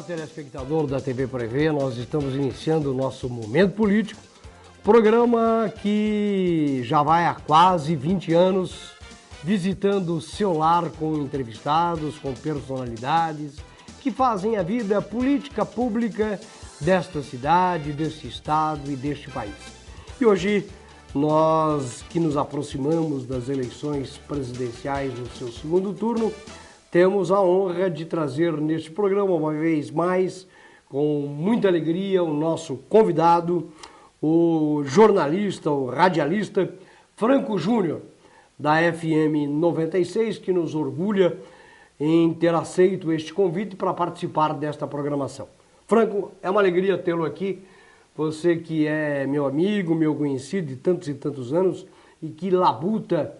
telespectador da TV Prevê, nós estamos iniciando o nosso Momento Político, programa que já vai há quase 20 anos visitando o seu lar com entrevistados, com personalidades que fazem a vida política pública desta cidade, deste estado e deste país. E hoje, nós que nos aproximamos das eleições presidenciais no seu segundo turno, temos a honra de trazer neste programa, uma vez mais, com muita alegria, o nosso convidado, o jornalista, o radialista Franco Júnior, da FM 96, que nos orgulha em ter aceito este convite para participar desta programação. Franco, é uma alegria tê-lo aqui, você que é meu amigo, meu conhecido de tantos e tantos anos e que labuta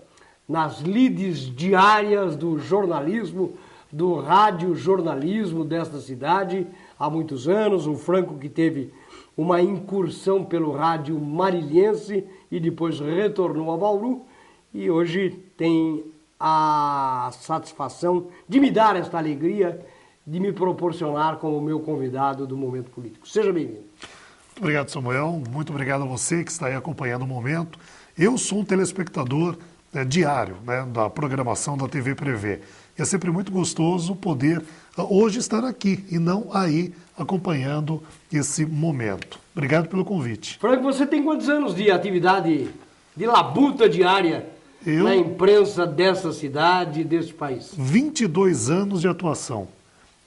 nas lides diárias do jornalismo, do radiojornalismo desta cidade há muitos anos. O Franco que teve uma incursão pelo rádio marilhense e depois retornou a Bauru e hoje tem a satisfação de me dar esta alegria, de me proporcionar como meu convidado do Momento Político. Seja bem-vindo. Muito obrigado, Samuel. Muito obrigado a você que está aí acompanhando o momento. Eu sou um telespectador diário, da programação da TV Prevê. E é sempre muito gostoso poder hoje estar aqui e não aí acompanhando esse momento. Obrigado pelo convite. Franco, você tem quantos anos de atividade de labuta diária na imprensa dessa cidade e deste país? 22 anos de atuação.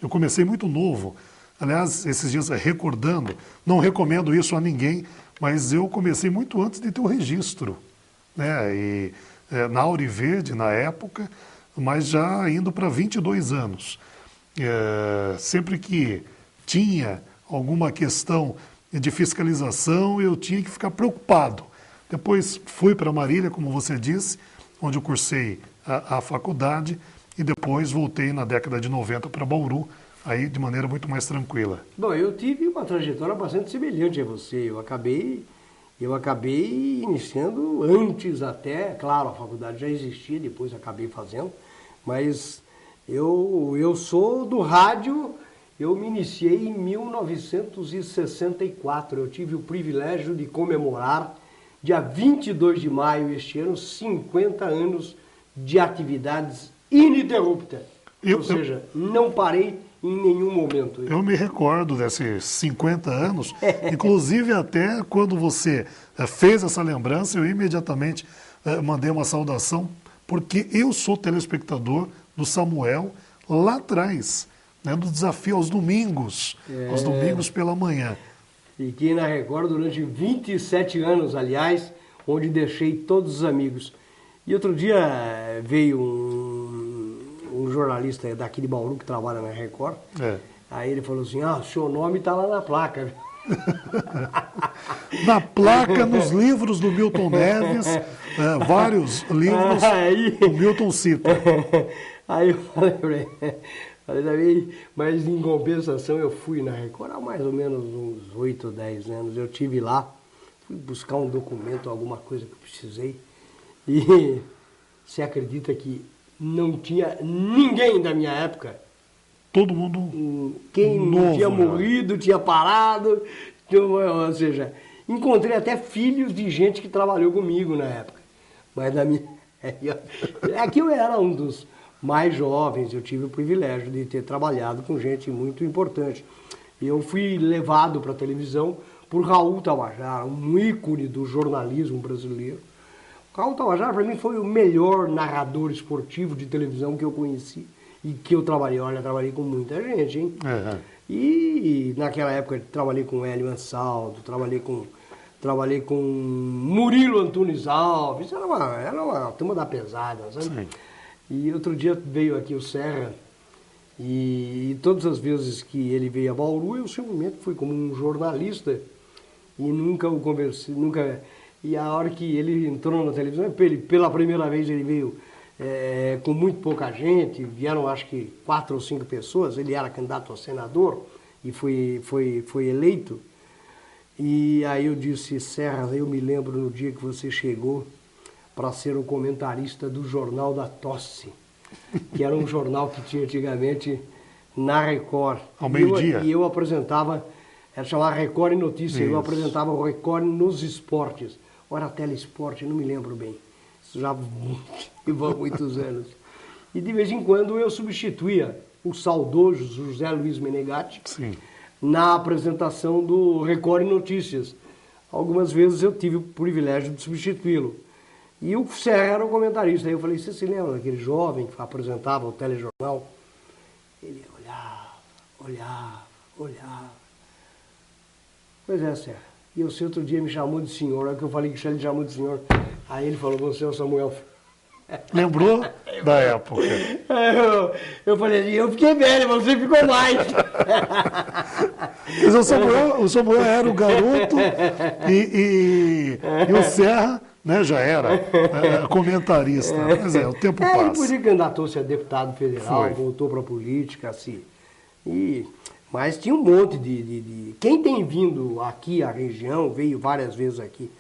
Eu comecei muito novo. Aliás, esses dias recordando, não recomendo isso a ninguém, mas eu comecei muito antes de ter o registro, E na Auriverde, na época, mas já indo para 22 anos. Sempre que tinha alguma questão de fiscalização, eu tinha que ficar preocupado. Depois fui para Marília, como você disse, onde eu cursei a faculdade, e depois voltei na década de 90 para Bauru, aí de maneira muito mais tranquila. Bom, eu tive uma trajetória bastante semelhante a você. Eu acabei iniciando antes até, claro, a faculdade já existia, depois acabei fazendo, mas eu sou do rádio, eu me iniciei em 1964. Eu tive o privilégio de comemorar, dia 22 de maio este ano, 50 anos de atividades ininterruptas. Ou seja, não parei em nenhum momento. Eu me recordo desses 50 anos, inclusive até quando você fez essa lembrança, eu imediatamente mandei uma saudação, porque eu sou telespectador do Samuel lá atrás, do desafio aos domingos pela manhã. Fiquei na Record durante 27 anos, aliás, onde deixei todos os amigos. E outro dia veio um jornalista daqui de Bauru que trabalha na Record. Aí ele falou assim, seu nome está lá na placa. Na placa, nos livros do Milton Neves, vários livros do Milton cita. Aí eu falei também, mas em compensação eu fui na Record há mais ou menos uns 8 ou 10 anos. Eu estive lá, fui buscar um documento, alguma coisa que eu precisei. E você acredita que não tinha ninguém da minha época? Todo mundo quem novo, tinha morrido, tinha parado, ou seja, encontrei até filhos de gente que trabalhou comigo na época. Mas aqui eu era um dos mais jovens, eu tive o privilégio de ter trabalhado com gente muito importante. Eu fui levado para a televisão por Raul Tabajara, um ícone do jornalismo brasileiro. Raul Tabajara, para mim, foi o melhor narrador esportivo de televisão que eu conheci e que eu trabalhei. Olha, trabalhei com muita gente, hein? E naquela época trabalhei com Hélio Ansaldo, trabalhei com Murilo Antunes Alves, era uma turma da pesada, sabe? Sim. E outro dia veio aqui o Serra e todas as vezes que ele veio a Bauru, eu simplesmente fui como um jornalista e nunca o conversei, E a hora que ele entrou na televisão, pela primeira vez ele veio com muito pouca gente, vieram acho que 4 ou 5 pessoas, ele era candidato a senador e foi eleito. E aí eu disse, Serra, eu me lembro no dia que você chegou para ser o comentarista do Jornal da Tosse, que era um jornal que tinha antigamente na Record. Ao meio-dia? E eu apresentava, era chamada Record em Notícias, eu apresentava o Record nos esportes. Ora, Teleesporte, não me lembro bem. Isso já há muitos anos. E de vez em quando eu substituía o saudoso José Luiz Menegatti na apresentação do Record em Notícias. Algumas vezes eu tive o privilégio de substituí-lo. E o Serra era o comentarista. Aí eu falei, você se lembra daquele jovem que apresentava o telejornal? Ele olhava. Pois é, Serra. E você outro dia me chamou de senhor. Aí que eu falei que ele chamou de senhor. Aí ele falou, você é o Samuel. Lembrou da época? Eu falei assim, eu fiquei velho, você ficou mais. Mas o Samuel era o garoto e o Serra, né, já era comentarista. Mas o tempo passa. Ele podia candidatou-se a deputado federal, Foi. voltou para a política, assim. Mas tinha um monte Quem tem vindo aqui à região, veio várias vezes aqui,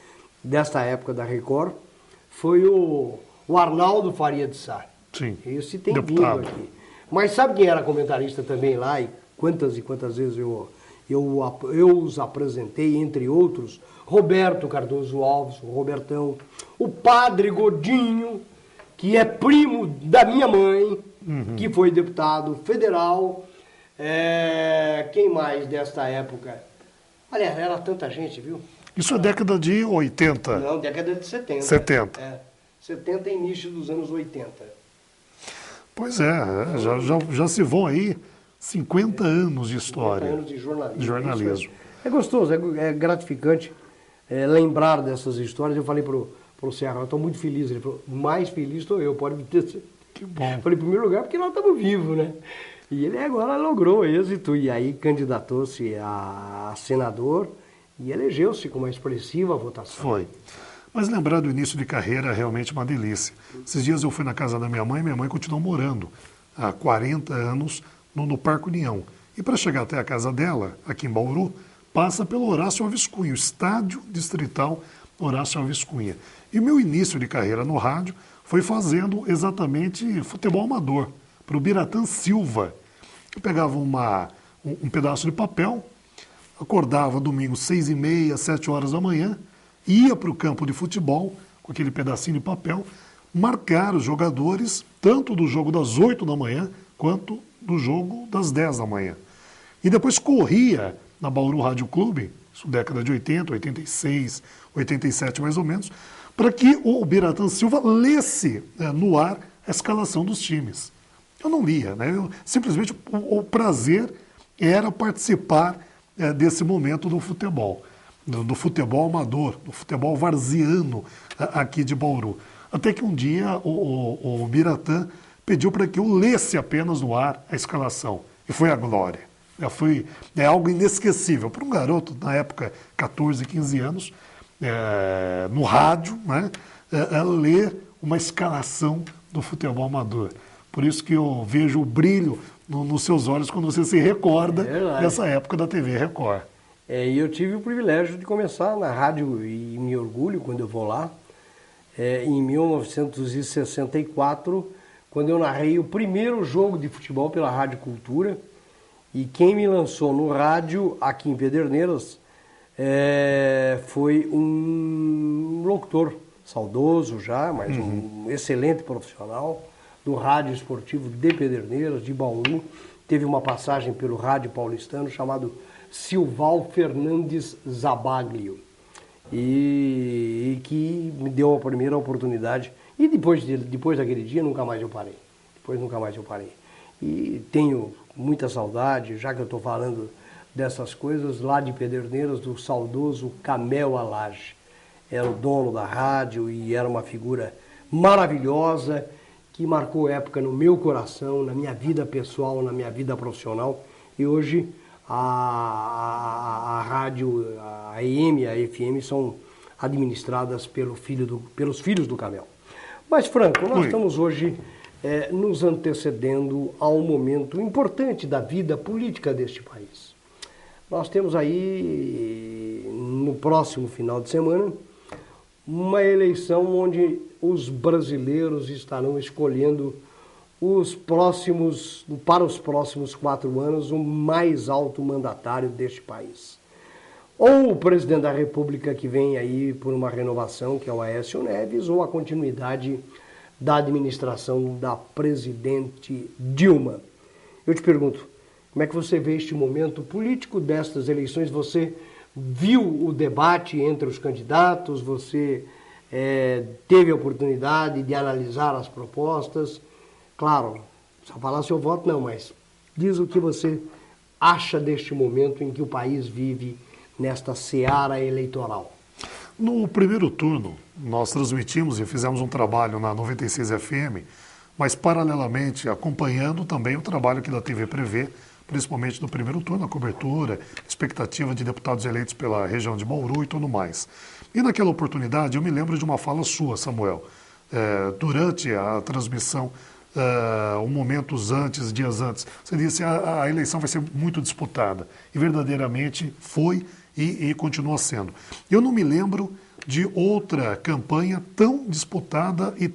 desta época da Record, foi o Arnaldo Faria de Sá. Sim. Esse tem deputado. vindo aqui. Mas sabe quem era comentarista também lá? E quantas vezes eu os apresentei, entre outros? Roberto Cardoso Alves, o Robertão. O Padre Godinho, que é primo da minha mãe, que foi deputado federal. Quem mais desta época? Olha, era tanta gente, viu? Isso é década de 80. Não, década de 70. 70. 70 e início dos anos 80. Pois já se vão aí 50 anos de história. 50 anos de jornalismo. Jornalismo. É gostoso, é gratificante lembrar dessas histórias. Eu falei pro Serra, eu estou muito feliz. Ele falou, mais feliz estou eu, pode ter certeza. Que bom. Eu falei, em primeiro lugar, porque nós estamos vivos, né? E ele agora logrou êxito e aí candidatou-se a senador e elegeu-se com uma expressiva votação. Foi. Mas lembrar do início de carreira é realmente uma delícia. Esses dias eu fui na casa da minha mãe continua morando há 40 anos no Parque União. E para chegar até a casa dela, aqui em Bauru, passa pelo Horácio Alves Cunha, o estádio distrital Horácio Alves Cunha. E o meu início de carreira no rádio foi fazendo exatamente futebol amador, para o Biratã Silva. Eu pegava um pedaço de papel, acordava domingo 6h30, 7h da manhã, ia para o campo de futebol com aquele pedacinho de papel, marcar os jogadores, tanto do jogo das 8 da manhã, quanto do jogo das 10 da manhã. E depois corria na Bauru Rádio Clube, isso década de 80, 86, 87 mais ou menos, para que o Biratã Silva lesse no ar a escalação dos times. Eu não lia, né? Simplesmente o prazer era participar desse momento do futebol. Do futebol amador, do futebol varziano aqui de Bauru. Até que um dia o Biratã pediu para que eu lesse apenas no ar a escalação. E foi a glória. É algo inesquecível. Para um garoto, na época, 14, 15 anos, no rádio, né, ler uma escalação do futebol amador. Por isso que eu vejo o brilho nos seus olhos quando você se recorda dessa época da TV Record. E eu tive o privilégio de começar na rádio e me orgulho quando eu vou lá, em 1964, quando eu narrei o primeiro jogo de futebol pela Rádio Cultura. E quem me lançou no rádio aqui em Pederneiras foi um locutor saudoso já, mas um excelente profissional do rádio esportivo de Pederneiras, de Bauru. Teve uma passagem pelo rádio paulistano chamado Silval Fernandes Zabaglio, e que me deu a primeira oportunidade. E depois daquele dia, nunca mais eu parei. E tenho muita saudade, já que eu estou falando dessas coisas, lá de Pederneiras, do saudoso Camel Alage. Era o dono da rádio e era uma figura maravilhosa, que marcou época no meu coração, na minha vida pessoal, na minha vida profissional. E hoje a rádio, a AM e a FM são administradas pelos filhos do Camel. Mas, Franco, nós estamos hoje nos antecedendo a um momento importante da vida política deste país. Nós temos aí, no próximo final de semana, uma eleição onde os brasileiros estarão escolhendo para os próximos 4 anos, o mais alto mandatário deste país. Ou o presidente da República que vem aí por uma renovação, que é o Aécio Neves, ou a continuidade da administração da presidente Dilma. Eu te pergunto, como é que você vê este momento político destas eleições? Você viu o debate entre os candidatos? Você teve a oportunidade de analisar as propostas? Claro, só falar seu voto não, mas diz o que você acha deste momento em que o país vive nesta seara eleitoral. No primeiro turno, nós transmitimos e fizemos um trabalho na 96 FM, mas paralelamente acompanhando também o trabalho aqui da TV Prevê, principalmente no primeiro turno, a cobertura, expectativa de deputados eleitos pela região de Bauru e tudo mais. E naquela oportunidade eu me lembro de uma fala sua, Samuel, durante a transmissão, momentos antes, dias antes, você disse a eleição vai ser muito disputada, e verdadeiramente foi e continua sendo. Eu não me lembro de outra campanha tão disputada e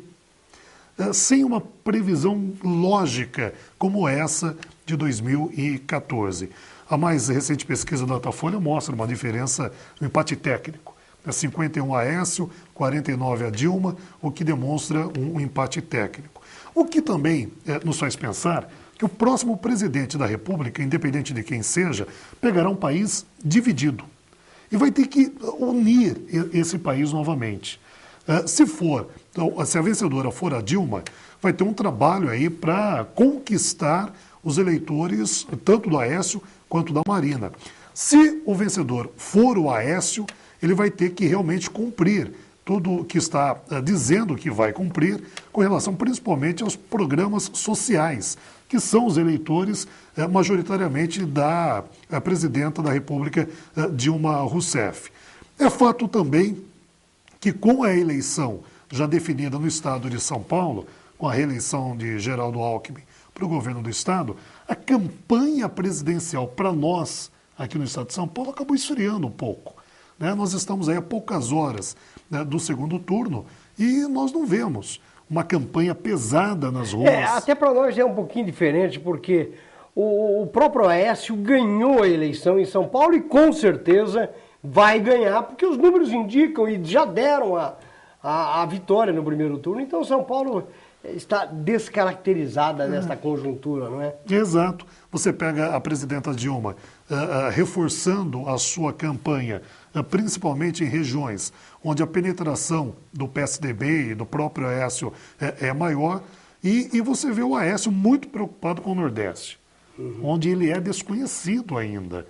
sem uma previsão lógica como essa de 2014. A mais recente pesquisa da Datafolha mostra uma diferença no empate técnico. 51 a Aécio, 49 a Dilma, o que demonstra um empate técnico. O que também nos faz pensar que o próximo presidente da República, independente de quem seja, pegará um país dividido e vai ter que unir esse país novamente. Se a vencedora for a Dilma, vai ter um trabalho aí para conquistar os eleitores, tanto do Aécio quanto da Marina. Se o vencedor for o Aécio, ele vai ter que realmente cumprir tudo o que está dizendo que vai cumprir, com relação principalmente aos programas sociais, que são os eleitores majoritariamente da presidenta da República, Dilma Rousseff. É fato também que com a eleição já definida no estado de São Paulo, com a reeleição de Geraldo Alckmin para o governo do estado, a campanha presidencial para nós, aqui no estado de São Paulo, acabou esfriando um pouco. Nós estamos aí a poucas horas do segundo turno e nós não vemos uma campanha pesada nas ruas. Até para nós é um pouquinho diferente, porque o próprio Aécio ganhou a eleição em São Paulo e com certeza vai ganhar, porque os números indicam e já deram a vitória no primeiro turno. Então São Paulo está descaracterizada nesta conjuntura, não é? Exato. Você pega a presidenta Dilma reforçando a sua campanha, principalmente em regiões onde a penetração do PSDB e do próprio Aécio é maior, e você vê o Aécio muito preocupado com o Nordeste, onde ele é desconhecido ainda.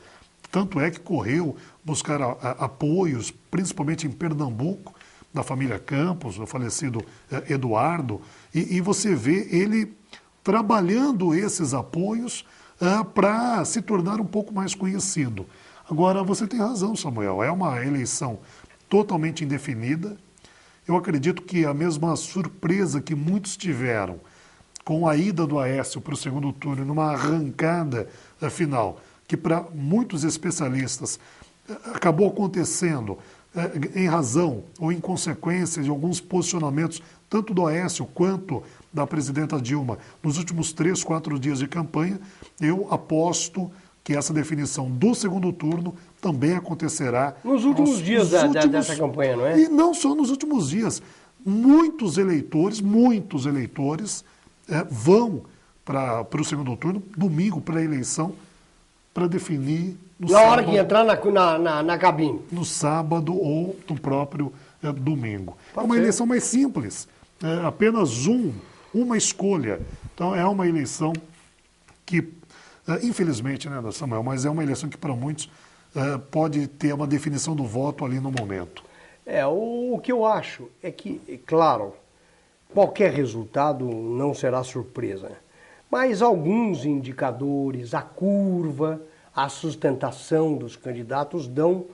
Tanto é que correu buscar apoios, principalmente em Pernambuco, da família Campos, do falecido Eduardo, e você vê ele trabalhando esses apoios para se tornar um pouco mais conhecido. Agora, você tem razão, Samuel, é uma eleição totalmente indefinida. Eu acredito que a mesma surpresa que muitos tiveram com a ida do Aécio para o segundo turno, numa arrancada final, que para muitos especialistas acabou acontecendo em razão ou em consequência de alguns posicionamentos, tanto do Aécio quanto da presidenta Dilma, nos últimos 3, 4 dias de campanha, eu aposto que essa definição do segundo turno também acontecerá nos últimos dias dessa campanha, não é? E não só nos últimos dias. Muitos eleitores vão para o segundo turno, domingo, para a eleição, para definir no sábado, hora que entrar na cabine. No sábado ou no próprio domingo. É uma eleição mais simples, apenas uma escolha. Então é uma eleição que, infelizmente, né, Samuel, mas é uma eleição que para muitos pode ter uma definição do voto ali no momento. O que eu acho é que, claro, qualquer resultado não será surpresa, mas alguns indicadores, a curva, a sustentação dos candidatos dão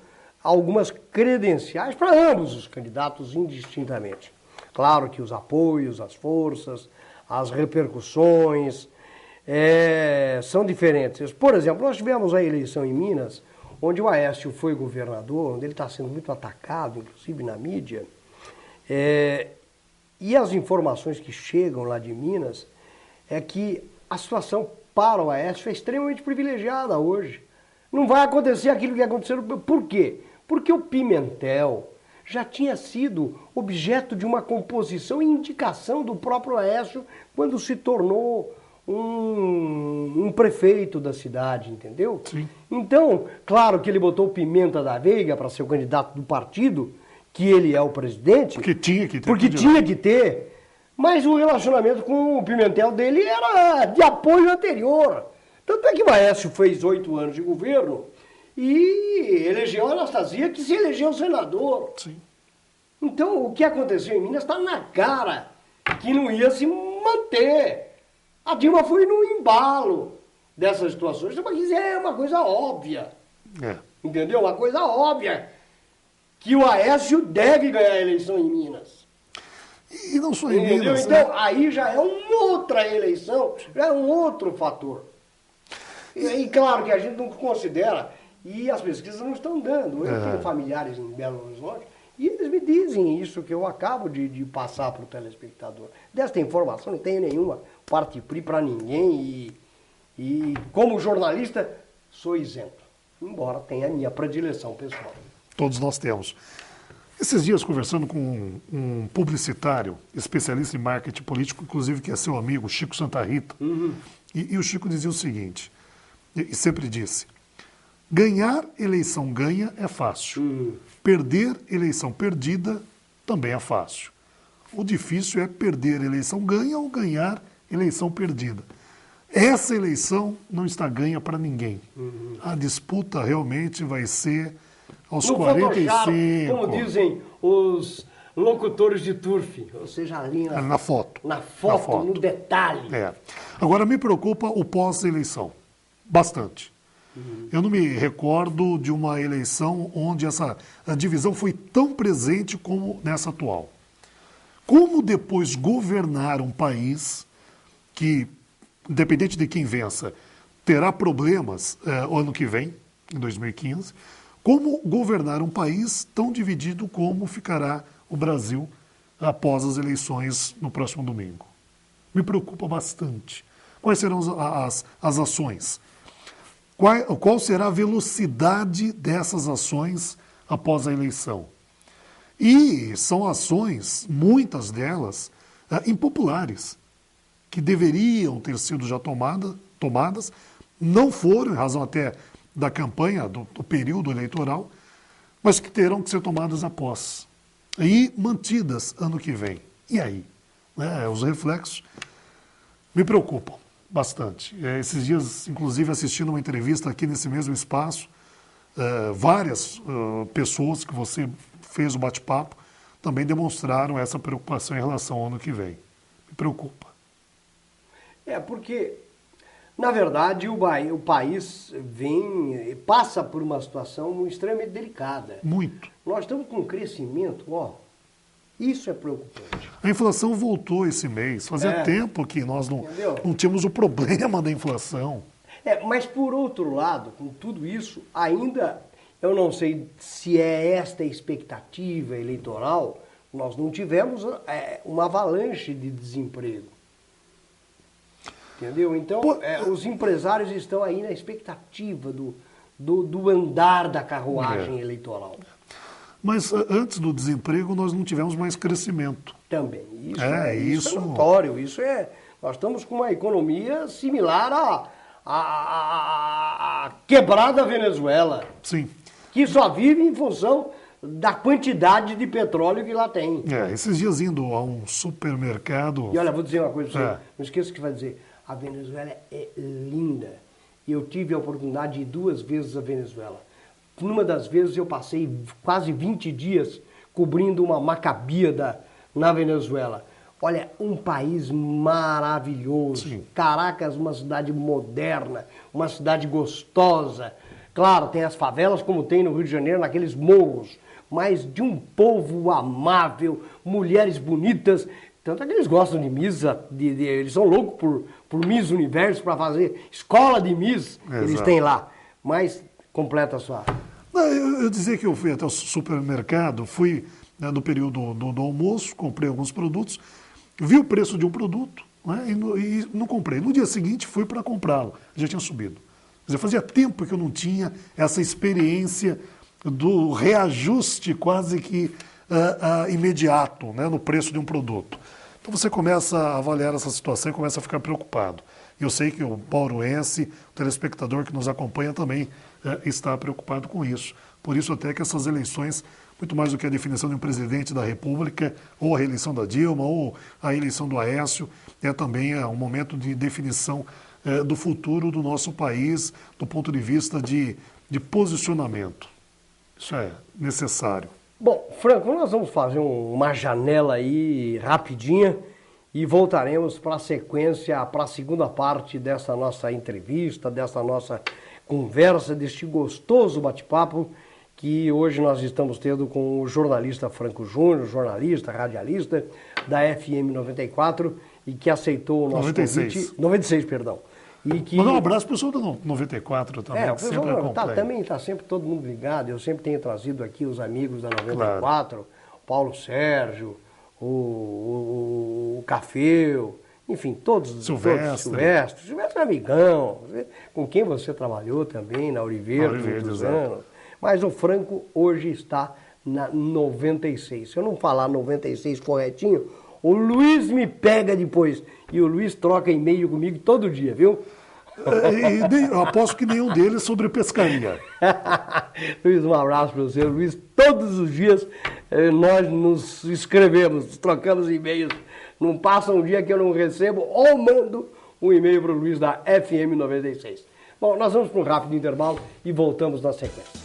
algumas credenciais para ambos os candidatos indistintamente. Claro que os apoios, as forças, as repercussões são diferentes. Por exemplo, nós tivemos a eleição em Minas, onde o Aécio foi governador, onde ele está sendo muito atacado, inclusive na mídia, e as informações que chegam lá de Minas é que a situação para o Aécio é extremamente privilegiada hoje. Não vai acontecer aquilo que aconteceu. Por quê? Porque o Pimentel já tinha sido objeto de uma composição e indicação do próprio Aécio quando se tornou um prefeito da cidade, entendeu? Sim. Então, claro que ele botou o Pimenta da Veiga para ser o candidato do partido, que ele é o presidente. Porque tinha que ter. Porque tinha que ter. Mas o relacionamento com o Pimentel dele era de apoio anterior. Tanto é que o Aécio fez 8 anos de governo e elegeu a Anastasia, que se elegeu senador. Sim. Então, o que aconteceu em Minas está na cara que não ia se manter. A Dilma foi no embalo dessas situações, mas é uma coisa óbvia. Entendeu? Uma coisa óbvia. Que o Aécio deve ganhar a eleição em Minas. E não só em Minas. Então, aí já é uma outra eleição, já é um outro fator. E claro que a gente não considera, e as pesquisas não estão dando. Eu tenho familiares em Belo Horizonte, e eles me dizem isso que eu acabo de passar para o telespectador. Desta informação não tenho nenhuma parte-pri para ninguém, e como jornalista sou isento, embora tenha a minha predileção pessoal. Todos nós temos. Esses dias, conversando com um publicitário, especialista em marketing político, inclusive que é seu amigo, Chico Santa Rita, e o Chico dizia o seguinte, e sempre disse, ganhar eleição ganha é fácil, perder eleição perdida também é fácil. O difícil é perder eleição ganha ou ganhar eleição perdida. Essa eleição não está ganha para ninguém. A disputa realmente vai ser aos no 45. Como dizem os locutores de turf, ou seja, ali na foto. Na foto, no detalhe. Agora me preocupa o pós-eleição, bastante. Eu não me recordo de uma eleição onde a divisão foi tão presente como nessa atual. Como depois governar um país que, independente de quem vença, terá problemas o ano que vem, em 2015, como governar um país tão dividido como ficará o Brasil após as eleições no próximo domingo? Me preocupa bastante. Quais serão as ações? Qual será a velocidade dessas ações após a eleição? E são ações, muitas delas, impopulares, que deveriam ter sido já tomadas, não foram, em razão até da campanha, do período eleitoral, mas que terão que ser tomadas após. E mantidas ano que vem. E aí? Os reflexos me preocupam bastante. Esses dias, inclusive, assistindo uma entrevista aqui nesse mesmo espaço, várias pessoas que você fez o bate-papo também demonstraram essa preocupação em relação ao ano que vem. Me preocupa. Porque, na verdade, o país passa por uma situação extremamente delicada. Muito. Nós estamos com um crescimento, isso é preocupante. A inflação voltou esse mês. Fazia tempo que nós não tínhamos o problema da inflação. Mas, por outro lado, com tudo isso, ainda, eu não sei se é esta a expectativa eleitoral, nós não tivemos uma avalanche de desemprego. Entendeu? Então, os empresários estão aí na expectativa do andar da carruagem eleitoral. Mas antes do desemprego, nós não tivemos mais crescimento. Também. Isso é notório. Nós estamos com uma economia similar à quebrada Venezuela. Sim. Que só vive em função da quantidade de petróleo que lá tem. Esses dias indo a um supermercado... E olha, vou dizer uma coisa para você. Não esqueça o que vai dizer. A Venezuela é linda. Eu tive a oportunidade de ir 2 vezes à Venezuela. Numa das vezes eu passei quase 20 dias cobrindo uma macabia na Venezuela. Olha, um país maravilhoso. Sim. Caracas, uma cidade moderna, uma cidade gostosa. Claro, tem as favelas como tem no Rio de Janeiro, naqueles morros, mas de um povo amável, mulheres bonitas. Tanto é que eles gostam de Miss, eles são loucos por Miss Universo, para fazer escola de Miss, eles têm lá. Mas completa a sua... Eu dizia que eu fui até o supermercado, fui no período do almoço, comprei alguns produtos, vi o preço de um produto, né? E não comprei. No dia seguinte fui para comprá-lo, já tinha subido. Quer dizer, fazia tempo que eu não tinha essa experiência do reajuste quase que imediato, né, no preço de um produto. Então você começa a avaliar essa situação e começa a ficar preocupado. E eu sei que o pauruense, o telespectador que nos acompanha também está preocupado com isso. Por isso até que essas eleições, muito mais do que a definição de um presidente da República, ou a reeleição da Dilma, ou a eleição do Aécio, é também um momento de definição do futuro do nosso país, do ponto de vista de posicionamento. Isso é necessário. Bom, Franco, nós vamos fazer uma janela aí rapidinha e voltaremos para a sequência, para a segunda parte dessa nossa entrevista, dessa nossa conversa, deste gostoso bate-papo que hoje nós estamos tendo com o jornalista Franco Júnior, jornalista, radialista da FM 94 e que aceitou o nosso 96. convite. 96, perdão. E que... Mandar um abraço para o pessoal do 94 também, o que pessoal sempre acompanha. também está sempre todo mundo ligado. Eu sempre tenho trazido aqui os amigos da 94, Claro. o Paulo Sérgio, o Cafeu, enfim, todos. Silvestre é amigão, com quem você trabalhou também, na Ouriveiro, muitos anos. Mas o Franco hoje está na 96. Se eu não falar 96 corretinho, o Luiz me pega depois. E o Luiz troca e-mail comigo todo dia, viu? Eu aposto que nenhum deles sobre pescaria. Luiz, um abraço para você. Luiz, todos os dias nós nos escrevemos, trocamos e-mails. Não passa um dia que eu não recebo ou mando um e-mail para o Luiz da FM 96. Bom, nós vamos para um rápido intervalo e voltamos na sequência.